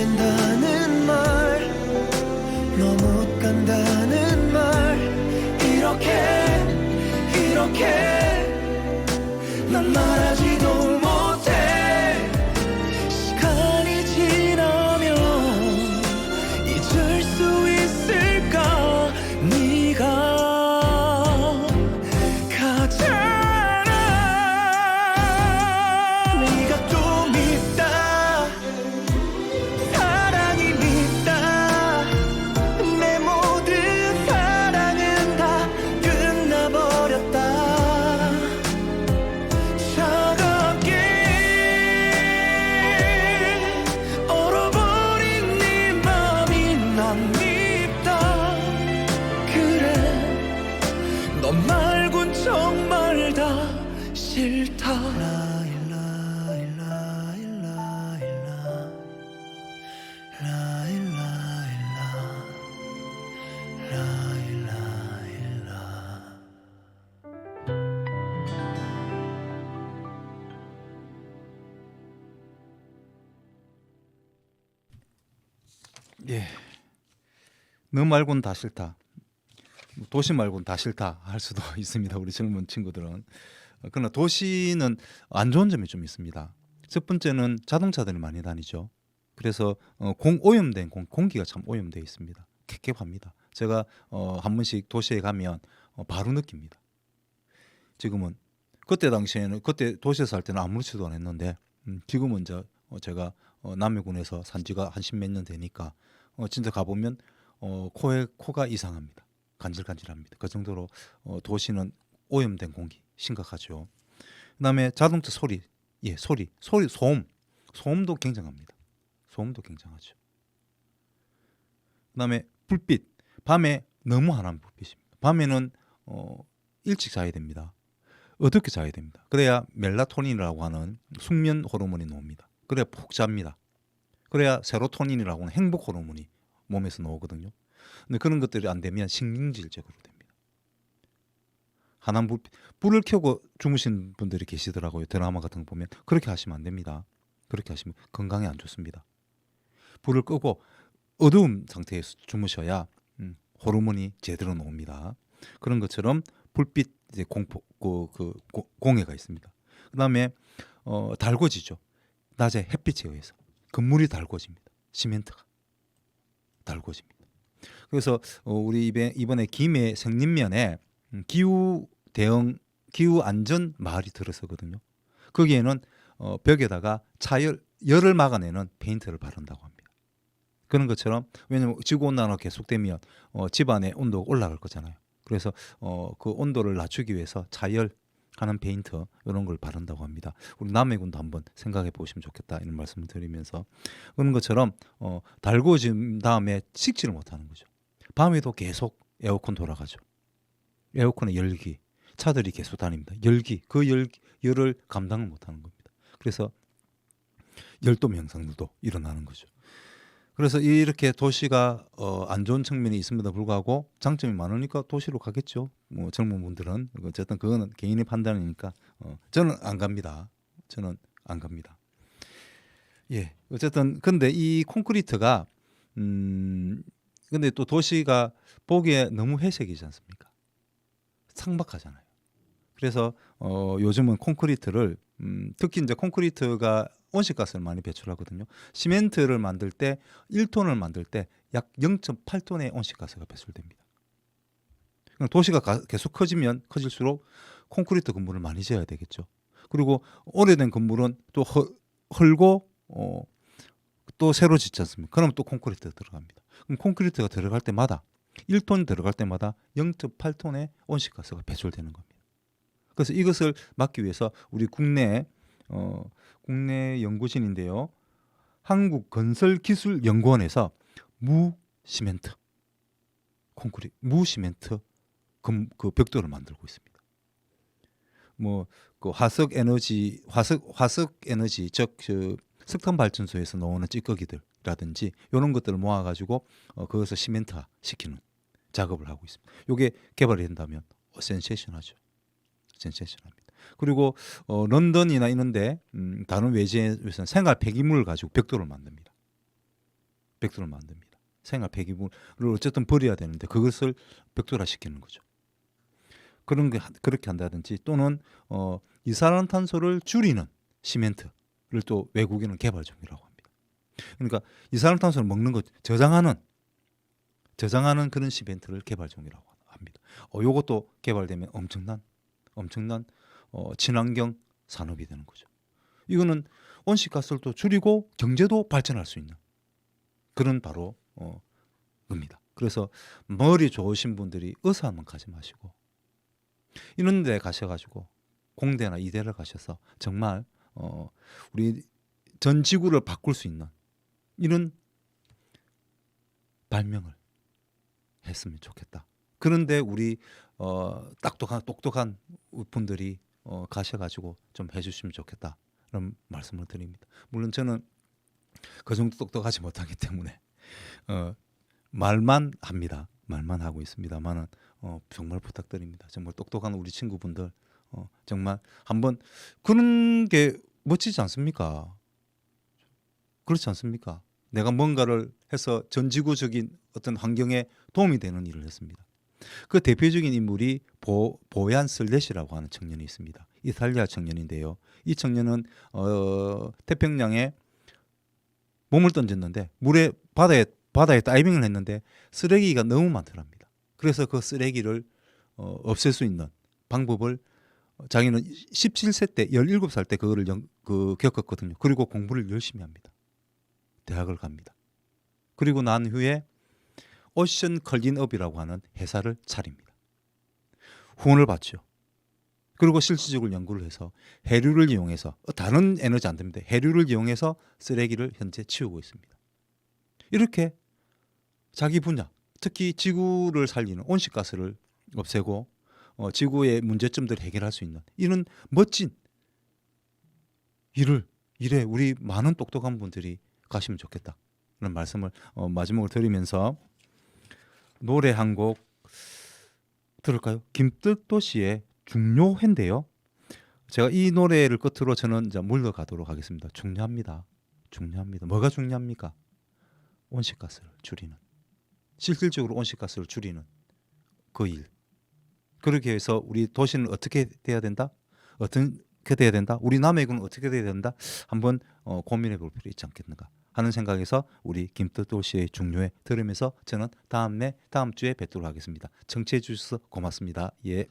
된다는 말 너 못 간다는 말 이렇게 난 말하지도 못해 시간이 지나면 잊을 수 있을까 네가 가잖아 네가 좀 있다 사랑이 믿다 내 모든 사랑은 다 끝나버렸다 차갑게 얼어버린 네 맘이 난 밉다 그래 너 말곤 정말 다 싫다 예. 너 말고는 다 싫다. 도시 말고는 다 싫다 할 수도 있습니다. 우리 젊은 친구들은. 그러나 도시는 안 좋은 점이 좀 있습니다. 첫 번째는 자동차들이 많이 다니죠. 그래서 오염된 공기가 참 오염되어 있습니다. 캑캑합니다. 제가 한 번씩 도시에 가면 바로 느낍니다. 지금은 그때 당시에는 그때 도시에 살 때는 아무렇지도 않았는데 지금은 제가 남해군에서 산 지가 한 십몇 년 되니까 진짜 가보면 코가 이상합니다. 간질간질합니다. 그 정도로 도시는 오염된 공기 심각하죠. 그다음에 자동차 소리, 소리, 소음도 굉장합니다. 소음도 굉장하죠. 그다음에 불빛, 밤에 너무 환한 불빛입니다. 밤에는 일찍 자야 됩니다. 어둡게 자야 됩니다. 그래야 멜라토닌이라고 하는 숙면 호르몬이 나옵니다. 그래야 푹 잡니다. 그래야 세로토닌이라고 하는 행복 호르몬이 몸에서 나오거든요. 근데 그런 것들이 안 되면 신경질적으로 됩니다. 환한 불을 켜고 주무신 분들이 계시더라고요. 드라마 같은 거 보면 그렇게 하시면 안 됩니다. 그렇게 하시면 건강에 안 좋습니다. 불을 끄고 어두운 상태에서 주무셔야 호르몬이 제대로 나옵니다. 그런 것처럼 불빛 이제 공해가 있습니다. 그다음에 달궈지죠. 낮에 햇빛에 의해서 건물이 달궈집니다. 시멘트가 달궈집니다. 그래서 우리 이번에 김해 생림면에 기후 안전 마을이 들어서거든요. 거기에는 벽에다가 열을 막아내는 페인트를 바른다고 합니다. 그런 것처럼 왜냐하면 지구 온난화가 계속되면 집안의 온도가 올라갈 거잖아요. 그래서 그 온도를 낮추기 위해서 차열하는 페인트 이런 걸 바른다고 합니다. 우리 남해군도 한번 생각해 보시면 좋겠다 이런 말씀을 드리면서 그런 것처럼 달궈진 다음에 식지를 못하는 거죠. 밤에도 계속 에어컨 돌아가죠. 에어컨의 열기, 차들이 계속 다닙니다. 열기, 그 열을 감당을 못하는 겁니다. 그래서 열도 현상도 일어나는 거죠. 그래서 이렇게 도시가 안 좋은 측면이 있음에도 불구하고 장점이 많으니까 도시로 가겠죠. 뭐 젊은 분들은 어쨌든 그거는 개인의 판단이니까 저는 안 갑니다. 예, 어쨌든 근데 이 콘크리트가 근데 또 도시가 보기에 너무 회색이지 않습니까? 상박하잖아요. 그래서 요즘은 콘크리트를 특히 이제 콘크리트가 온실가스를 많이 배출하거든요. 시멘트를 만들 때 1톤을 만들 때 약 0.8톤의 온실가스가 배출됩니다. 도시가 계속 커지면 커질수록 콘크리트 건물을 많이 지어야 되겠죠. 그리고 오래된 건물은 또 헐고 또 새로 짓지 않습니까? 그러면 또 콘크리트가 들어갑니다. 그럼 콘크리트가 들어갈 때마다 1톤 들어갈 때마다 0.8톤의 온실가스가 배출되는 겁니다. 그래서 이것을 막기 위해서 우리 국내 연구진인데요. 한국건설기술연구원에서 무시멘트 그 벽돌을 만들고 있습니다. 뭐 그 화석 에너지 즉 석탄 발전소에서 나오는 찌꺼기들이라든지 이런 것들을 모아가지고 그것을 시멘트화 시키는 작업을 하고 있습니다. 이게 개발이 된다면 센세이션하죠. 센세이션합니다. 그리고 런던이나 이런데 다른 외지에서는 생활 폐기물을 가지고 벽돌을 만듭니다. 백도를 만듭니다. 생활 폐기물을 어쨌든 버려야 되는데 그것을 백도화 시키는 거죠. 그런 게 그렇게 한다든지 또는 이산화탄소를 줄이는 시멘트를 또 외국인은 개발 중이라고 합니다. 그러니까 이산화탄소를 먹는 것 저장하는 그런 시멘트를 개발 중이라고 합니다. 요것도 개발되면 엄청난 친환경 산업이 되는 거죠. 이거는 온실가스를 또 줄이고 경제도 발전할 수 있는 그런 바로 겁니다. 그래서 머리 좋으신 분들이 의사 한번 가지 마시고 이런 데 가셔가지고 공대나 이대를 가셔서 정말 우리 전 지구를 바꿀 수 있는 이런 발명을 했으면 좋겠다. 그런데 우리 똑똑한 분들이 가셔가지고 좀 해주시면 좋겠다. 그런 말씀을 드립니다. 물론 저는 그 정도 똑똑하지 못하기 때문에 말만 합니다. 말만 하고 있습니다만은 정말 부탁드립니다. 정말 똑똑한 우리 친구분들 정말 한번 그런 게 멋지지 않습니까? 그렇지 않습니까? 내가 뭔가를 해서 전 지구적인 어떤 환경에 도움이 되는 일을 했습니다. 그 대표적인 인물이 보얀 슬렛이라고 하는 청년이 있습니다. 이탈리아 청년인데요. 이 청년은 태평양에 몸을 던졌는데 바다에 다이빙을 했는데 쓰레기가 너무 많더랍니다. 그래서 그 쓰레기를 없앨 수 있는 방법을 자기는 17세 때 17살 때 그거를 겪었거든요. 그리고 공부를 열심히 합니다. 대학을 갑니다. 그리고 난 후에 오션 클린업이라고 하는 회사를 차립니다. 후원을 받죠. 그리고 실질적으로 연구를 해서 해류를 이용해서 다른 에너지 안 됩니다. 해류를 이용해서 쓰레기를 현재 치우고 있습니다. 이렇게 자기 분야, 특히 지구를 살리는 온실가스를 없애고 지구의 문제점들을 해결할 수 있는 이런 멋진 일에 우리 많은 똑똑한 분들이 가시면 좋겠다. 그런 말씀을 마지막으로 드리면서 노래 한 곡 들을까요? 김뜻도 씨의 중요한데요. 제가 이 노래를 끝으로 저는 이제 물러가도록 하겠습니다. 중요합니다. 뭐가 중요합니까? 온실가스를 줄이는. 실질적으로 온실가스를 줄이는 그 일. 그렇게 해서 우리 도시는 어떻게 돼야 된다? 어떻게 돼야 된다? 우리 남해군은 어떻게 돼야 된다? 한번 고민해 볼 필요 있지 않겠는가 하는 생각에서 우리 김뜻도 씨의 중요해 들으면서 저는 다음 주에 뵙도록 하겠습니다. 청취해 주셔서 고맙습니다. 예.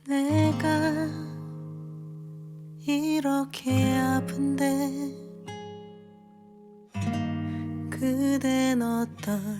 내가 이렇게 아픈데 그댄 어떨까요?